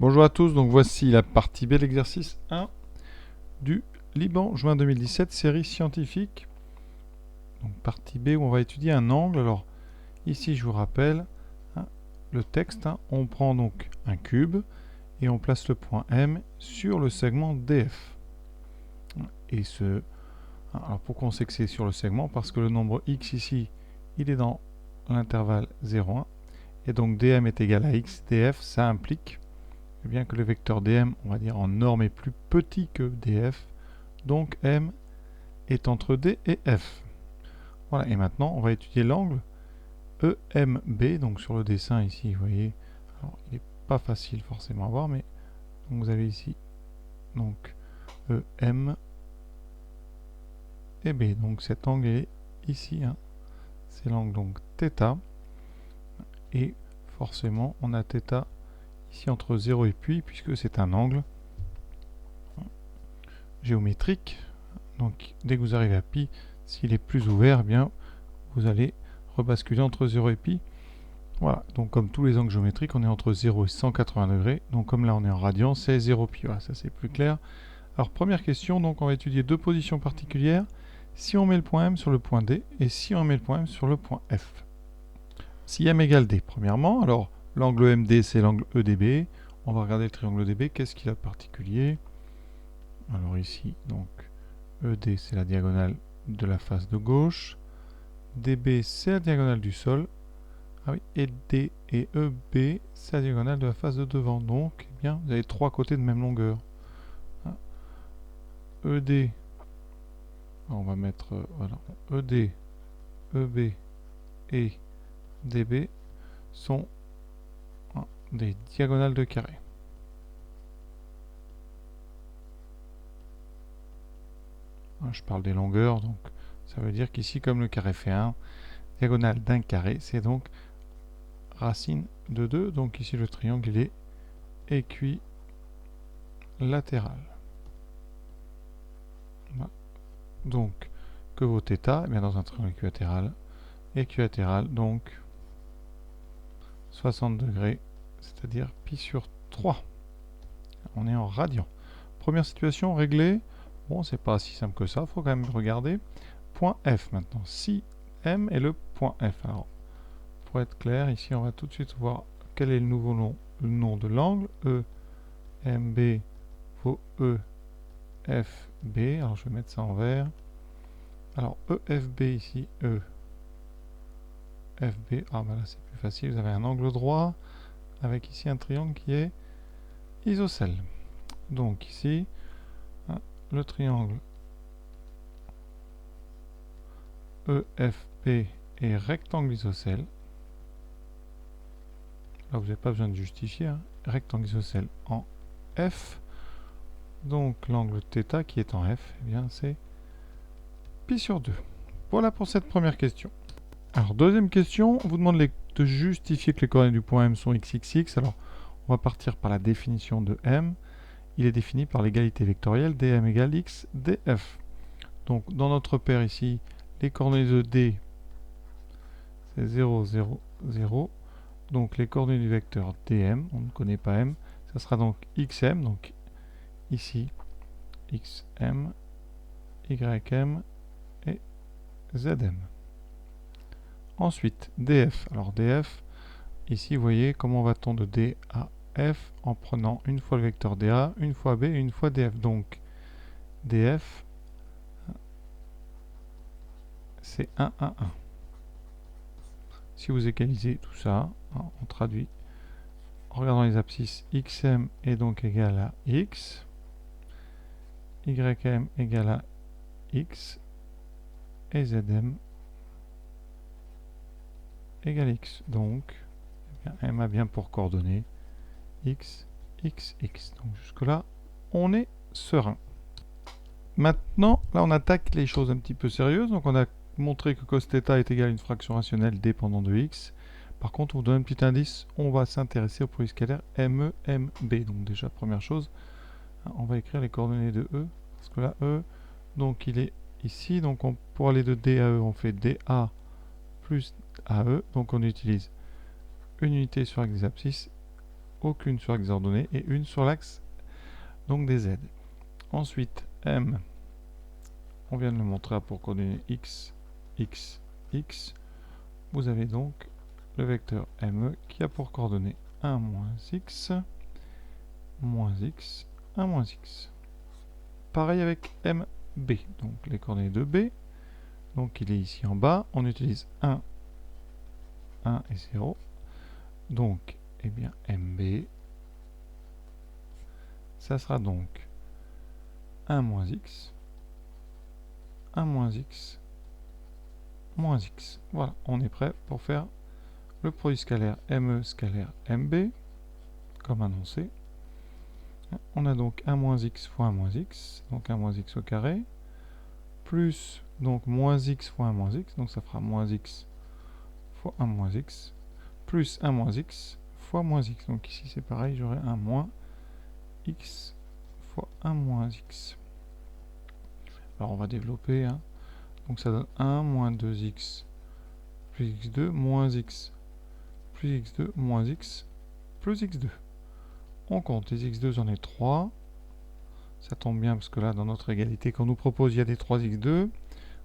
Bonjour à tous, donc voici la partie B, l'exercice 1 du Liban, juin 2017, série scientifique. Donc partie B où on va étudier un angle. Alors ici je vous rappelle le texte, on prend donc un cube et on place le point M sur le segment DF. Et alors pourquoi on sait que c'est sur le segment? Parce que le nombre x ici, il est dans l'intervalle 0,1 et donc dm est égal à x, df ça implique bien que le vecteur dm, on va dire en norme, est plus petit que df, donc m est entre d et f. Voilà, et maintenant on va étudier l'angle EMB, donc sur le dessin ici, vous voyez, alors il n'est pas facile forcément à voir, mais donc vous avez ici donc EM et B, donc cet angle est ici, c'est l'angle donc θ, et forcément on a θ ici entre 0 et pi, puisque c'est un angle géométrique. Donc dès que vous arrivez à pi, s'il est plus ouvert, eh bien vous allez rebasculer entre 0 et pi. Voilà, donc comme tous les angles géométriques, on est entre 0 et 180 degrés. Donc comme là on est en radian, c'est 0 pi. Voilà, ça c'est plus clair. Alors première question, donc on va étudier deux positions particulières. Si on met le point M sur le point D et si on met le point M sur le point F. Si M égale D, premièrement, alors l'angle MD c'est l'angle EDB. On va regarder le triangle EDB, qu'est-ce qu'il a de particulier? Alors ici, donc ED c'est la diagonale de la face de gauche. DB c'est la diagonale du sol. Ah oui, et D et EB, c'est la diagonale de la face de devant. Donc, eh bien, vous avez trois côtés de même longueur. ED, on va mettre, voilà, ED, EB et DB sont des diagonales de carré. Je parle des longueurs, donc ça veut dire qu'ici, comme le carré fait 1, diagonale d'un carré, c'est donc racine de 2. Donc ici, le triangle, il est équilatéral. Voilà. Donc, que vaut θ? Eh bien, dans un triangle équilatéral, donc 60 degrés, c'est-à-dire pi sur 3. On est en radian. Première situation réglée. Bon, c'est pas si simple que ça, il faut quand même regarder. Point F maintenant. Si M est le point F. Alors, pour être clair, ici, on va tout de suite voir quel est le nouveau nom, le nom de l'angle. EMB vaut EFB. Alors, je vais mettre ça en vert. Alors, EFB ici, EFB. Ah, ben là, c'est plus facile. Vous avez un angle droit avec ici un triangle qui est isocèle. Donc, ici, le triangle EFB est rectangle isocèle. Là, vous n'avez pas besoin de justifier. Rectangle isocèle en F. Donc, l'angle θ qui est en F, eh bien, c'est pi sur 2. Voilà pour cette première question. Alors, deuxième question, on vous demande de justifier que les coordonnées du point M sont xxx. Alors, on va partir par la définition de M. Il est défini par l'égalité vectorielle dm égale x df. Donc, dans notre paire ici, les coordonnées de D, c'est 0, 0, 0. Donc, les coordonnées du vecteur dm, on ne connaît pas M, ça sera donc xm, donc ici, xm, ym et zm. Ensuite, df. Alors, df, ici, vous voyez comment va-t-on de D à F en prenant une fois le vecteur dA, une fois B et une fois df. Donc, df, c'est 1, 1, 1. Si vous égalisez tout ça, on traduit en regardant les abscisses, xm est donc égal à x, ym égal à x et zm égale x. Donc, eh bien, m a bien pour coordonnées x, x, x. Donc jusque-là, on est serein. Maintenant, là, on attaque les choses un petit peu sérieuses. Donc on a montré que cos θ est égal à une fraction rationnelle dépendant de x. Par contre, on vous donne un petit indice, on va s'intéresser au produit scalaire ME, MB. Donc déjà, première chose, on va écrire les coordonnées de E, parce que là, E, donc il est ici. Donc pour aller de D à E, on fait DA plus AE. Donc on utilise une unité sur l'axe des abscisses aucune sur l'axe des ordonnées et une sur l'axe donc des z. Ensuite, M, on vient de le montrer pour coordonnées x, x, x. Vous avez donc le vecteur ME qui a pour coordonnées 1 moins x, 1 moins x. Pareil avec MB, donc les coordonnées de B. Donc il est ici en bas, on utilise 1, 1 et 0. Donc, eh bien, MB, ça sera donc 1 moins x, 1 moins x, moins x. Voilà, on est prêt pour faire le produit scalaire ME scalaire MB, comme annoncé. On a donc 1 moins x fois 1 moins x, donc 1 moins x au carré, plus donc moins x fois 1 moins x, donc ça fera moins x fois 1 moins x, plus 1 moins x fois moins x. Donc ici c'est pareil, j'aurai 1 moins x fois 1 moins x. Alors on va développer, hein. Donc ça donne 1 moins 2x plus x2 moins x plus x2 moins x plus x2. On compte les x2, j'en ai 3. Ça tombe bien parce que là, dans notre égalité qu'on nous propose, il y a des 3x2.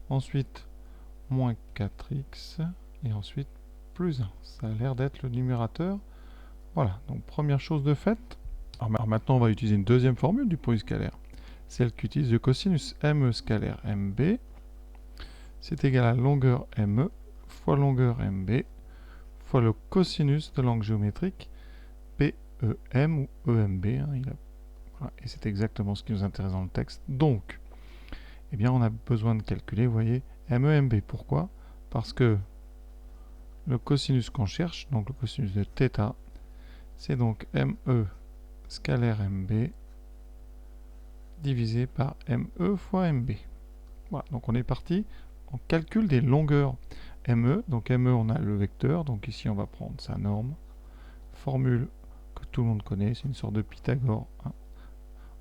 Ensuite, moins 4x. Et ensuite, plus 1. Ça a l'air d'être le numérateur. Voilà, donc première chose de faite. Alors maintenant, on va utiliser une deuxième formule du produit scalaire. Celle qui utilise le cosinus ME scalaire MB. C'est égal à longueur ME fois longueur MB fois le cosinus de l'angle géométrique PEM ou EMB. Hein, voilà, et c'est exactement ce qui nous intéresse dans le texte. Donc, eh bien, on a besoin de calculer, vous voyez, MEMB. Pourquoi? Parce que le cosinus qu'on cherche, donc le cosinus de θ, c'est donc ME scalaire MB divisé par ME fois MB. Voilà, donc on est parti en calcul des longueurs ME. Donc ME, on a le vecteur, donc ici on va prendre sa norme. Formule que tout le monde connaît, c'est une sorte de Pythagore, hein,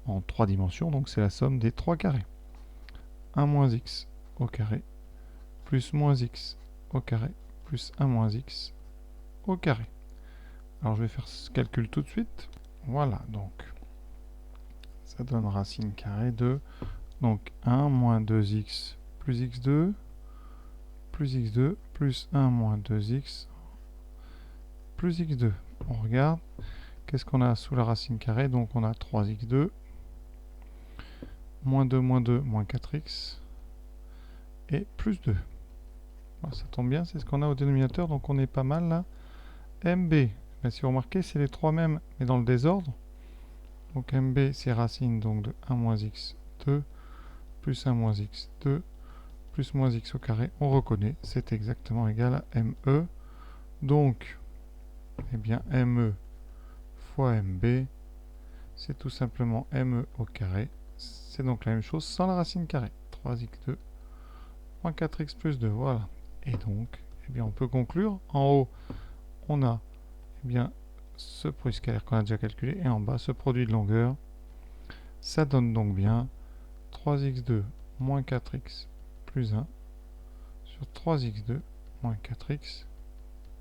en 3 dimensions, donc c'est la somme des 3 carrés. 1 moins x au carré, plus moins x au carré, plus 1 moins x au carré. Alors je vais faire ce calcul tout de suite. Voilà, donc ça donne racine carrée de donc 1 moins 2x plus x2 plus 1 moins 2x plus x2. On regarde, qu'est-ce qu'on a sous la racine carrée? Donc on a 3x2 moins 2 moins 2 moins 4x et plus 2. Voilà, ça tombe bien, c'est ce qu'on a au dénominateur, donc on est pas mal là. MB, ben, si vous remarquez, c'est les trois mêmes, mais dans le désordre. Donc MB, c'est racine donc de 1 moins x, 2, plus 1 moins x, 2, plus moins x au carré. On reconnaît, c'est exactement égal à ME. Donc, eh bien, ME fois MB, c'est tout simplement ME au carré. C'est donc la même chose sans la racine carrée. 3x2 moins 4x plus 2, voilà. Et donc, eh bien, on peut conclure. En haut, on a eh bien, ce produit scalaire qu'on a déjà calculé, et en bas, ce produit de longueur. Ça donne donc bien 3x2 moins 4x plus 1 sur 3x2 moins 4x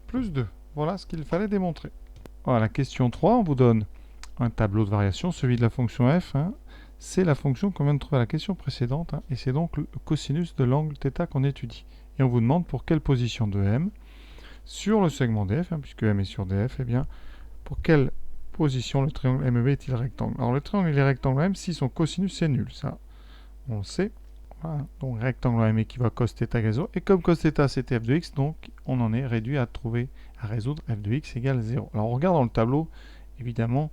plus 2. Voilà ce qu'il fallait démontrer. Voilà, la question 3, on vous donne un tableau de variation, celui de la fonction f. Hein. C'est la fonction qu'on vient de trouver à la question précédente, hein, et c'est donc le cosinus de l'angle θ qu'on étudie. Et on vous demande pour quelle position de m sur le segment df, hein, puisque m est sur df, eh bien, pour quelle position le triangle MEB est-il rectangle? Alors le triangle il est rectangle M si son cosinus est nul, ça on le sait. Voilà. Donc rectangle M équivaut à cos θ égale 0, et comme cos θ c'était f de x, donc on en est réduit à résoudre f de x égale 0. Alors on regarde dans le tableau, évidemment,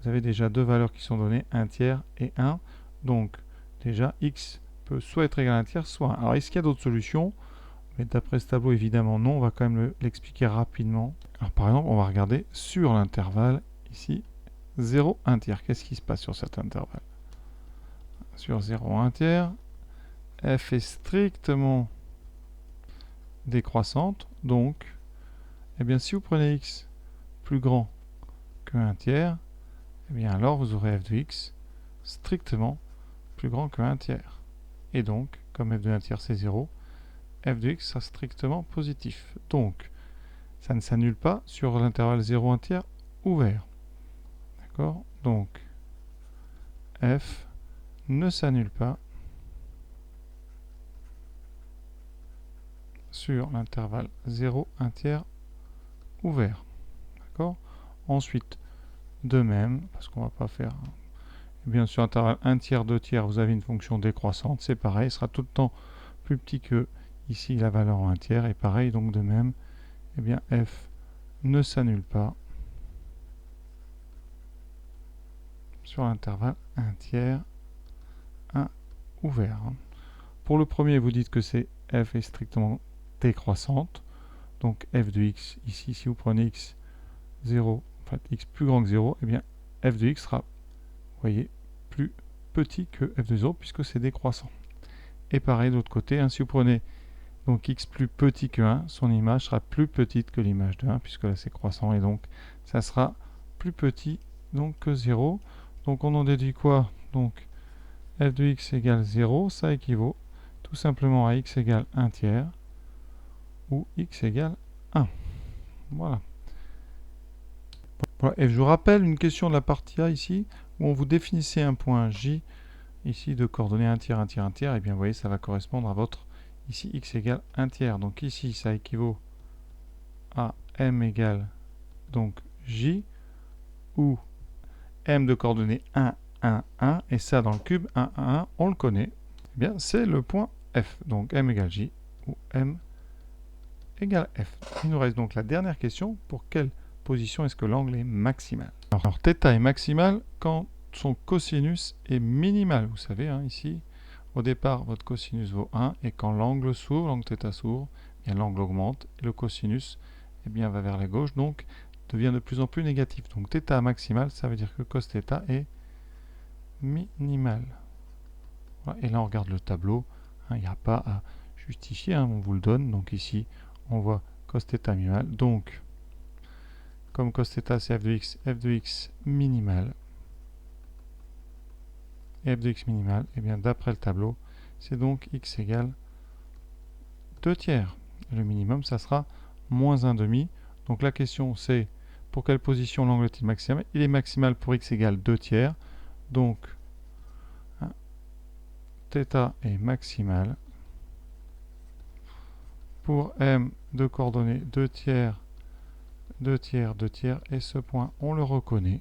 vous avez déjà deux valeurs qui sont données, 1 tiers et 1. Donc déjà x peut soit être égal à 1 tiers, soit 1. Alors est-ce qu'il y a d'autres solutions? Mais d'après ce tableau, évidemment non, on va quand même l'expliquer rapidement. Alors par exemple, on va regarder sur l'intervalle, ici, 0, 1 tiers. Qu'est-ce qui se passe sur cet intervalle? Sur 0, 1 tiers, f est strictement décroissante, donc, eh bien si vous prenez x plus grand que 1 tiers, eh bien alors vous aurez f de x strictement plus grand que 1 tiers. Et donc, comme f de 1 tiers c'est 0, f de x sera strictement positif. Donc, ça ne s'annule pas sur l'intervalle 0, 1 tiers ouvert. D'accord? Donc, f ne s'annule pas sur l'intervalle 0, 1 tiers ouvert. D'accord? Ensuite, de même, parce qu'on va pas faire... Bien sûr, intervalle 1 tiers, 2 tiers, vous avez une fonction décroissante, c'est pareil, ce sera tout le temps plus petit que ici la valeur en 1 tiers, et pareil, donc de même, eh bien f ne s'annule pas sur l'intervalle 1 tiers, 1 ouvert. Pour le premier, vous dites que c'est f est strictement décroissante, donc f de x, ici, si vous prenez x 0, enfin x plus grand que 0, eh bien f de x sera, vous voyez, plus petit que f de 0, puisque c'est décroissant. Et pareil de l'autre côté, hein, si vous prenez donc x plus petit que 1, son image sera plus petite que l'image de 1, puisque là c'est croissant, et donc ça sera plus petit donc, que 0. Donc on en déduit quoi? Donc f de x égale 0, ça équivaut tout simplement à x égale 1 tiers, ou x égale 1. Voilà. Voilà. Et je vous rappelle une question de la partie A ici, où on vous définissait un point J, ici de coordonnées 1 tiers, 1 tiers, 1 tiers, et bien vous voyez ça va correspondre à votre, ici x égale 1 tiers. Donc ici ça équivaut à m égale donc J, où m de coordonnées 1, 1, 1, et ça dans le cube 1, 1, 1, on le connaît. Eh bien c'est le point F, donc m égale J, où m égale F. Il nous reste donc la dernière question, pour quelle position est-ce que l'angle est maximal? Alors θ est maximal quand son cosinus est minimal. Vous savez, hein, ici, au départ, votre cosinus vaut 1, et quand l'angle s'ouvre, l'angle θ s'ouvre, eh bien l'angle augmente, et le cosinus eh bien, va vers la gauche, donc devient de plus en plus négatif. Donc θ maximal, ça veut dire que cos θ est minimal. Voilà. Et là, on regarde le tableau, il n'y a pas à justifier, hein, on vous le donne. Donc ici, on voit cos θ minimal. Donc, comme cos θ c'est f de x minimal, et f de x minimal, et bien d'après le tableau, c'est donc x égale 2 tiers. Et le minimum, ça sera moins 1 demi. Donc la question c'est, pour quelle position l'angle est-il maximal? Il est maximal pour x égale 2 tiers. Donc, hein, θ est maximal pour m de coordonnées 2 tiers, 2 tiers, 2 tiers. Et ce point, on le reconnaît.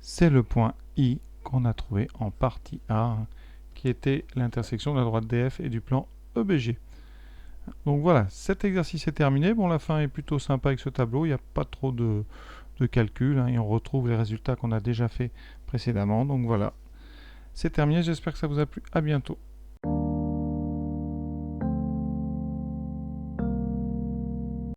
C'est le point I qu'on a trouvé en partie A, hein, qui était l'intersection de la droite DF et du plan EBG. Donc voilà, cet exercice est terminé. Bon, la fin est plutôt sympa avec ce tableau, il n'y a pas trop de calcul, hein, et on retrouve les résultats qu'on a déjà fait précédemment. Donc voilà, c'est terminé, j'espère que ça vous a plu, à bientôt.